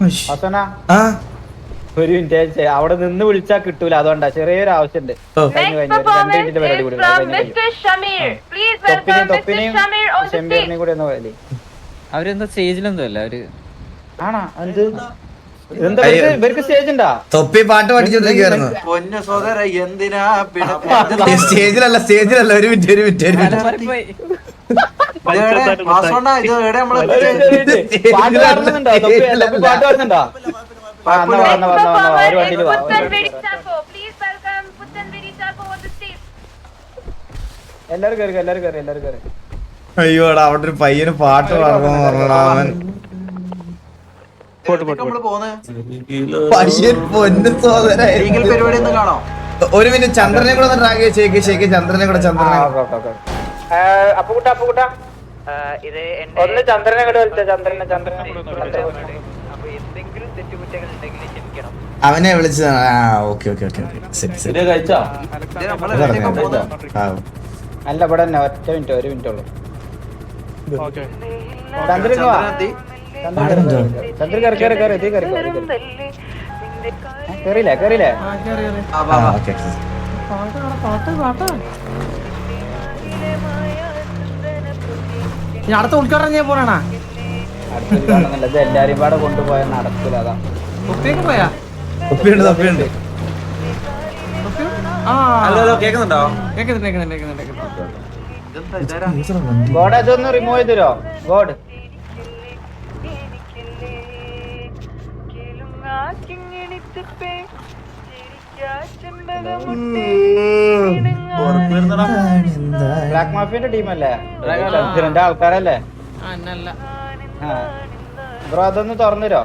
ഹസന ഒരു മിനിറ്റ് അവിടെ നിന്ന് വിളിച്ചാ കിട്ടൂല, അതുകൊണ്ടാ ചെറിയൊരു ആവശ്യമുണ്ട്. ഷംബീറിനെയും കൂടി ഒന്ന് പോയാലേ. അവരെന്താ സ്റ്റേജിലെന്തോ അല്ല അവര് ആണാ എന്ത് ഇവർക്ക് സ്റ്റേജ് ഉണ്ടാ? തൊപ്പി പാട്ട് പഠിച്ചോണ്ടിരിക്കുവായിരുന്നു. സ്റ്റേജിലല്ല ഒരു മിനിറ്റ് എല്ലാരും കയറി എല്ലാരും കയറി എല്ലാരും കയറി. അയ്യോടാ അവിടെ ഒരു പയ്യന് പാട്ട് പാടണമെന്ന് പറഞ്ഞടാ അവൻ. പയ്യൻ പൊന്നു സോദര. ഒരു മിനിറ്റ് ചന്ദ്രനെ കൂടെ ഒന്ന് ട്രാക്ക് ചെയ്ത് ചന്ദ്രനെ കൂടെ ഒന്ന് ചന്ദ്രനെ കൂടെ വിളിച്ച ചന്ദ്രനെ അവനെ വിളിച്ചതാണ്. ഓക്കെ അല്ല ഇവിടെ തന്നെ ഒറ്റ മിനിറ്റ് ഒരു മിനിറ്റ് ഉള്ളു. ചന്ദ്രൻ കേറിയില്ലേ അടുത്ത ഉദ്ഘാടനം ചെയ്യാൻ പോണാ? അടുത്ത എല്ലാരും പാടെ കൊണ്ടുപോയാൽ നടക്കൂല. അതാ പോയാ തൊപ്പിയുണ്ട്. കേക്കുന്നുണ്ടോ? ഗോഡ് അതൊന്ന് റിമൂവ് ചെയ്ത് തരോ? ഗോഡ് ബ്ലാക്ക് മാഫിയന്റെ ടീമല്ലേ? രണ്ട് ആൾക്കാരല്ലേ ബ്രോ? അതൊന്ന് തുറന്നുതരോ?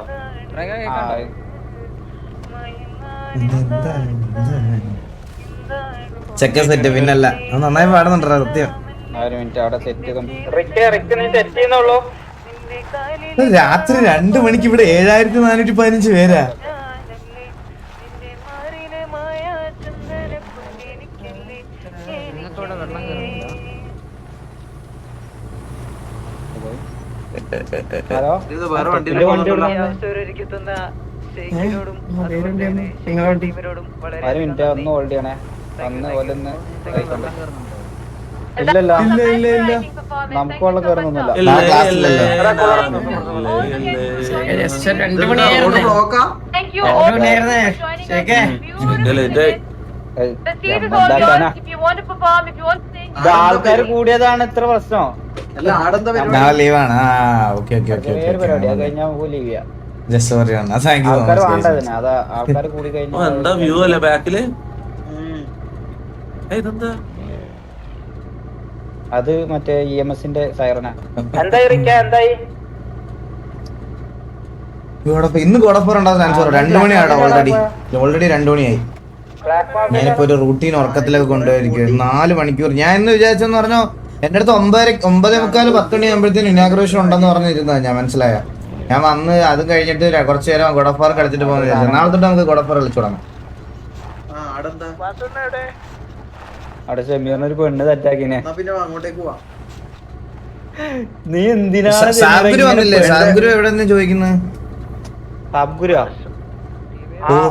ചെക്കൻ സെറ്റ് പിന്നല്ല നന്നായി പാടുന്നുണ്ടോ സത്യം. ഒരു മിനിറ്റ് അവിടെ സെറ്റ് ചെയ്യുന്നുള്ളൂ. രാത്രി 2 മണിക്ക് ഇവിടെ 7415 പേരാ. ഹലോ ഒരു മിനിറ്റ് ഒന്ന് ഹോൾഡ് ചെയ്യണേ. ഒന്ന് ഓലൊന്ന് ഇല്ലല്ല നമുക്ക് വെള്ളം കയറുന്നൊന്നുമില്ല. ആൾക്കാര് കൂടിയതാണ് ഇത്ര പ്രശ്നം. ലീവാണ്. പരിപാടി അത് കഴിഞ്ഞാൽ നമുക്ക് ലീവ് ചെയ്യാം. ആൾക്കാർ വേണ്ടതിന് അതാ ആൾക്കാര് കൂടി കഴിഞ്ഞാൽ അത് മറ്റേ EMSന്റെ സൈറനാ. എന്തായി ഇന്ന് ഗോഡഫോറുണ്ടാകുന്ന ചാൻസ് 2 മണിയാണോ? ഓൾറെഡി 2 മണിയായി. ഞാനിപ്പോ ഒരു റൂട്ടീൻ ഉറക്കത്തിലൊക്കെ കൊണ്ടുപോയിരിക്കും 4 മണിക്കൂർ. ഞാൻ ഇന്ന് വിചാരിച്ചെന്ന് പറഞ്ഞോ എന്റെ അടുത്ത് 9:45 10 മണിയാകുമ്പോഴത്തേന് ഇനാഗ്രേഷൻ ഉണ്ടെന്ന് പറഞ്ഞിരുന്നതാ. ഞാൻ മനസ്സിലായ ഞാൻ വന്ന് അതും കഴിഞ്ഞിട്ട് കുറച്ചു നേരം ഗോഡഫോർ കളിച്ചിട്ട് പോകുന്ന വിചാരിച്ചു. നാളെ തൊട്ട് നമുക്ക് ഗോഡഫോർ കളിച്ചു തുടങ്ങാം. അവിടെ ഷമീറിനൊരു പെണ്ണ് തെറ്റാക്കിനെ. നീ എന്തിനാ സാബ്ഗുരു വന്നില്ലേ? സാബ്ഗുരു എവിടെ നിന്ന് ചോദിക്കുന്നത്? സാബ്ഗുരുവാ?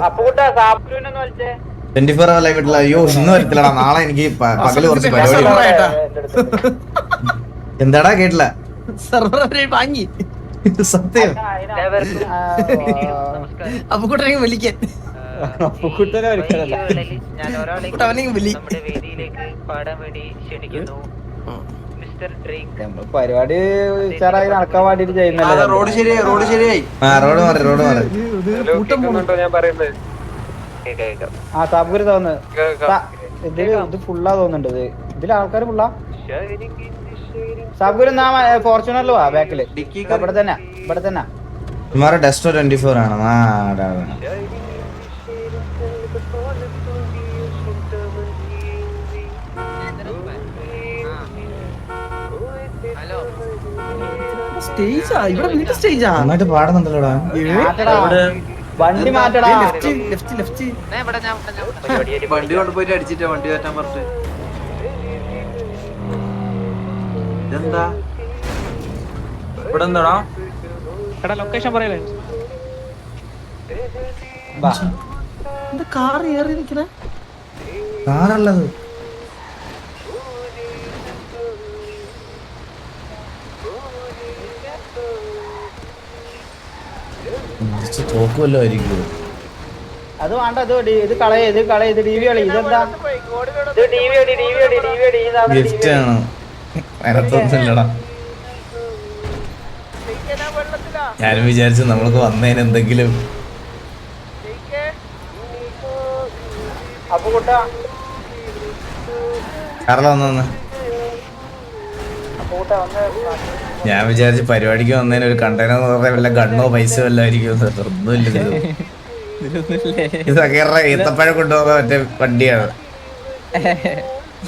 അപ്പുകുട്ടാ സാബ്ഗുരുവിനൊന്ന് വിളിച്ചേ. 24 hour ലൈവ് ഇട്ടില്ല. അയ്യോ ഇന്ന് വരത്തില്ലടാ, നാളെ എനിക്ക് പകല് കുറച്ച് പരിപാടി. എന്താടാ കേട്ടില്ല? വാങ്ങി സത്യം അപ്പുകുട്ടനെ വിളിക്കാൻ. അപ്പുകുട്ടനെ വിളിക്കാനല്ല, പരിപാടി ഉഷാറായി നടക്കാൻ വേണ്ടിട്ട് ചെയ്യുന്നല്ലേ. റോഡ് മാറി. ആ സാബ്ഗുരു തോന്നുന്നു ഇത് ഫുള്ളാ തോന്നുന്നുണ്ട്. ഇതിൽ ആൾക്കാര് ഫുള്ളാ. സാബ്ഗുരു ഫോർച്യൂണറിൽ വാ, ബാക്കില് ഇവിടെ തന്നെ. ഡെസ്റ്റോ 24 ആണ്. നന്നായിട്ട് പാടുന്നുണ്ടല്ലോടാ. വണ്ടി മാറ്റടാ. വണ്ടി കൊണ്ടുപോയിട്ട് അടിച്ചിട്ടാ വണ്ടി മാറ്റാൻ പറഞ്ഞു. ഇതെന്താ ഇവിടെ എന്താടാ? ലൊക്കേഷൻ പറയലേ? വാ കാർ ഏറി നിക്കണേ കാറുള്ളത് തോക്കുമല്ലോ ആയിരിക്കും. അത് വേണ്ട, ഇത് കളയ, ഇത് DV കളി. ഇതെന്താ ഇത് DV അടി. ഗിഫ്റ്റ് ആണ്, അതിനകത്തൊന്നുമില്ലടാ. ഞാനും വിചാരിച്ചു നമ്മൾക്ക് വന്നതിന് എന്തെങ്കിലും. അപ്പൊ കൂട്ടാ കാരണം വന്നു ഞാൻ വിചാരിച്ചു പരിപാടിക്ക് വന്നതിന് ഒരു കണ്ടെയ്നർ എന്ന് പറഞ്ഞാൽ വല്ല ഗണ്ണോ പൈസ വല്ല ആയിരിക്കും. ഒന്നുമില്ല. ഇതൊക്കെ ഈത്തപ്പഴം കൊണ്ടുപോകാൻ മറ്റേ വണ്ടിയാണ്.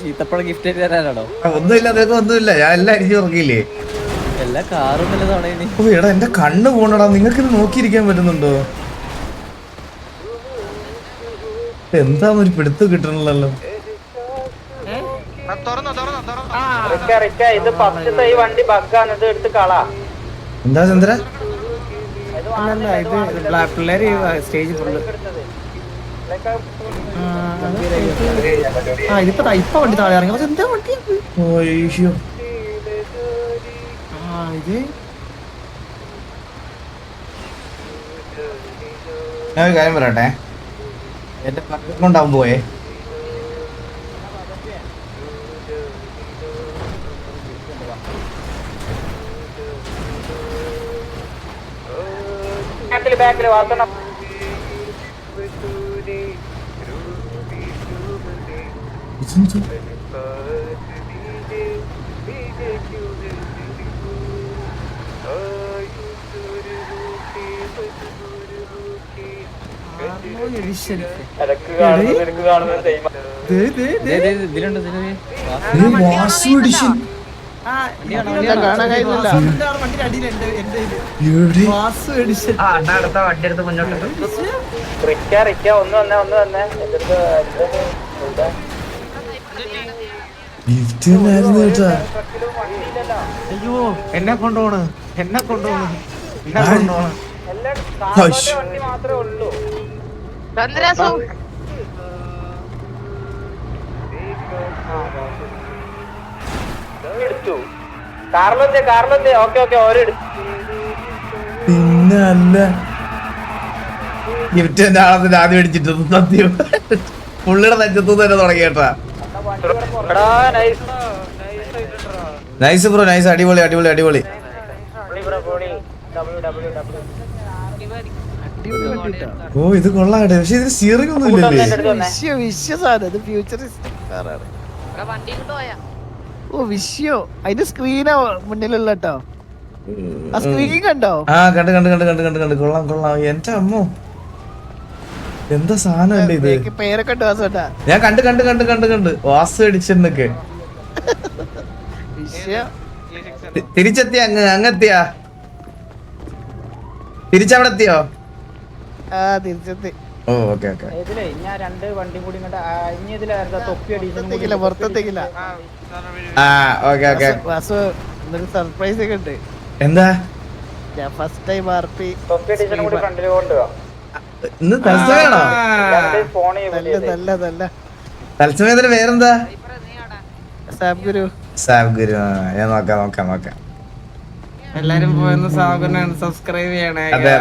ഈത്തപ്പഴം ഗിഫ്റ്റ് തരാനാണോ? ഒന്നുമില്ല, അതൊക്കെ ഒന്നുമില്ല. ഞാൻ എല്ലാം അടിച്ചു നോക്കിയില്ലേ. എല്ലാ കാറും നല്ലതാണ്. ഓ എടാ എന്റെ കണ്ണ് പോണടാ. നിങ്ങൾക്ക് ഇത് നോക്കിയിരിക്കാൻ പറ്റുന്നുണ്ടോ? എന്താന്നൊരു പിടുത്ത് കിട്ടണല്ലോ. ഇത് ഫസ്റ്റത്തെ ഈ വണ്ടി ബഗ്ഗാണ്, ഇത് എടുത്ത് കളാ. എന്താ ചന്ദ്ര? പിള്ളേര് സ്റ്റേജ് ഫുള്ള് ഇപ്പൊ വണ്ടി താഴെ ഇറങ്ങി. എന്താ വണ്ടി ഓയ്യോ. ഇത് ഞാൻ ഒരു കാര്യം പറയട്ടെ, എന്റെ കൊണ്ടാവും പോയേ. ബാക്കില് വാർത്തണം. അയ്യോ എന്നെ കൊണ്ടുപോണ് വണ്ടി മാത്രമേ ഉള്ളൂ. എടുത്തു കാറിലെന്തേ. ഓക്കെ ഓരെടുത്തു. പിന്നെ അല്ല ഗിഫ്റ്റ് എന്റെ ആളത്തിന് ആദ്യം അടിച്ചിട്ട് സത്യം പുള്ളിയുടെ നെഞ്ചത്തു തന്നെ തുടങ്ങിയേട്ടാ. Nice bro, nice. അടിപൊളി. ഓ ഇത് കൊള്ളാട്ടെ. പക്ഷെ ഇതിന് സ്റ്റിയറിംഗ് ഒന്നും ഇല്ലല്ലേ? അതിന്റെ സ്ക്രീനാ മുന്നിലുള്ള കേട്ടോ. ആ സ്ക്രീൻ കണ്ടോ? ആ കണ്ട്. കൊള്ളാം. എന്റെ അമ്മോ എന്താ സാധനം അല്ലേ ഇത്? പേരൊക്കെ ഉണ്ട് വാസോട്ടാ. ഞാൻ കണ്ട് വാസ് എഡിഷനൊക്കെ തിരിച്ചെത്തിയ അങ്ങെത്തിയാ തിരിച്ചവിടെ എത്തിയോ? തിരിച്ചെത്തി. ഓ ഓക്കെ. ഇതിലേ ഞാൻ രണ്ട് വണ്ടി കൂടി തൊപ്പി അടിയില്ല പുറത്തെത്തിക്കില്ല. ആ ഓക്കെ. വാസു ഇന്നൊരു സർപ്രൈസ് ഒക്കെ ഉണ്ട്. എന്താ? ഞാൻ ഫസ്റ്റ് ടൈം RP തൊപ്പി അടിച്ചതിനെ കൂടി ഫ്രണ്ടിൽ കൊണ്ടുവാ. ഇന്ന് തത്സമയാണോ? നല്ല തത്സമയത്തിന് പേരെന്താ? സാബ് ഗുരു. ഞാൻ നോക്കാം. എല്ലാരും പോയെന്ന് സാബുനാണ്. സബ്സ്ക്രൈബ് ചെയ്യണേ. അതെ.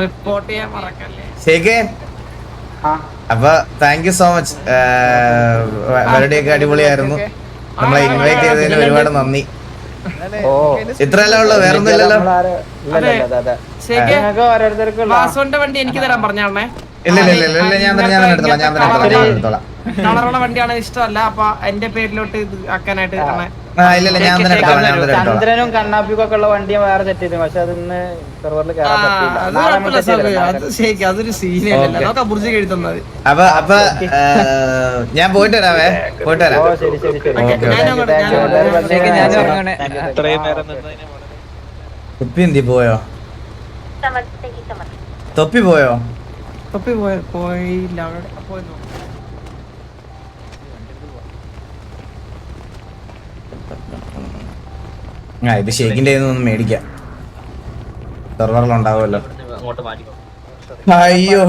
റിപ്പോർട്ട് ചെയ്യാൻ മറക്കല്ലേ. ശരിക്കേ അപ്പൊ താങ്ക് യു സോ മച്ച്. പരിപാടിയൊക്കെ അടിപൊളിയായിരുന്നു. നമ്മളെ ഇൻവൈറ്റ് ചെയ്തതിന് ഒരുപാട് നന്ദി. ഇത്രയല്ലേ ഉള്ളു, വേറൊന്നും ഇല്ലല്ലോ? വാസുവിന്റെ വണ്ടി എനിക്ക് തരാൻ പറഞ്ഞാണേ. ഇല്ല ഞാൻ തന്നെ എടുത്തോളാം. കളറുള്ള വണ്ടിയാണ് ഇഷ്ടമല്ല, അപ്പൊ എന്റെ പേരിലോട്ട് ഇത് ആക്കാനായിട്ട്. ചന്ദ്രനും കണ്ണാപ്പിക്കൊക്കെ ഉള്ള വണ്ടി വേറെ സെറ്റ് ചെയ്തു. പക്ഷെ അത് ഇന്ന് സെർവറിൽ കയറാൻ പറ്റില്ല. അതൊരു സീനല്ല. നോക്കാം ബുർജ് എഴുതുന്നത്. അപ്പൊ ഞാൻ പോയിട്ട് വരാവേ. തൊപ്പി എന്തി പോയോ? പോയില്ല. അവിടെ പോയിരുന്നു. ആ ഇത് ഷെയ്ക്കിന്റെ ഒന്നും മേടിക്കാം, സെർവറിലുണ്ടാവുമല്ലോ. അയ്യോ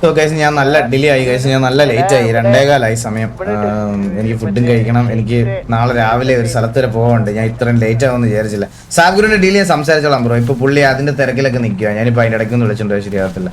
സോ ഗൈസ് ഞാൻ നല്ല ഡിലേ ആയി ഗൈസ്, ഞാൻ നല്ല ലേറ്റ് ആയി, 2:15 സമയം. എനിക്ക് ഫുഡും കഴിക്കണം, എനിക്ക് നാളെ രാവിലെ ഒരു സ്ഥലത്ത് വരെ പോകാനുണ്ട്. ഞാൻ ഇത്രയും ലേറ്റ് ആവുമെന്ന് വിചാരിച്ചില്ല. സാഗുരിന്റെ ഡീൽ ഞാൻ സംസാരിച്ചോളാം ബ്രോ, ഇപ്പൊ പുള്ളി അതിന്റെ തിരക്കിലൊക്കെ നിൽക്കുക. ഞാനിപ്പോ അതിന്റെ ഇടയ്ക്കൊന്നും വിളിച്ചിട്ടുണ്ടോ ശരിയാകത്തില്ല.